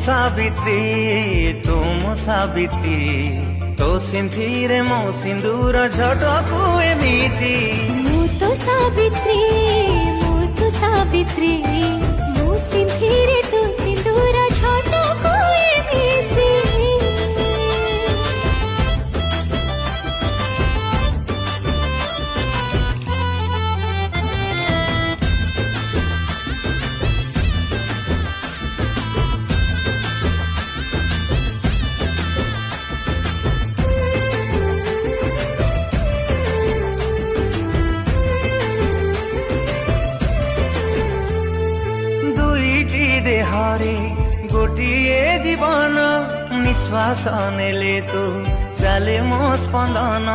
ସାବିତ୍ରୀ ତୁ ମୋ ସାବିତ୍ରୀ ତୋ ସିନ୍ଥିରେ ମୋ ସିନ୍ଦୁର ଝଟକୁ ଏମିତି। ମୁଁ ତ ସାବିତ୍ରୀ ମୋ ସିନ୍ଥିରେ ତୋ ସିନ୍ଦୁର ଝଟକୁ ଏମିତି। देहरे गोटिए जीवन निश्वास नेले तो चले मो स्पंदन।